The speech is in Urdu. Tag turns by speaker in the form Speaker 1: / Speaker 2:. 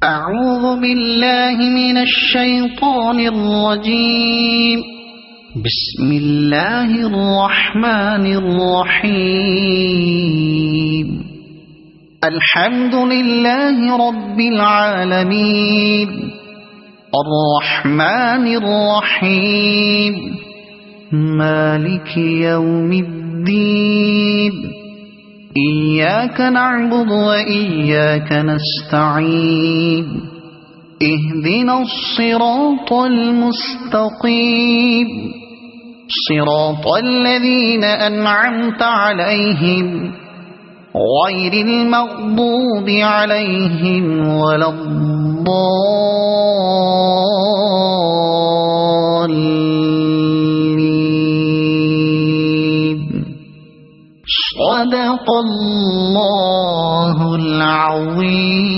Speaker 1: أعوذ بالله من الشيطان الرجيم. بسم الله الرحمن الرحيم. الحمد لله رب العالمين الرحمن الرحيم مالك يوم الدين إياك نعبد وإياك نستعين اهدنا الصراط المستقيم صراط الذين أنعمت عليهم غير المغضوب عليهم ولا الضالين. صدق الله العظيم.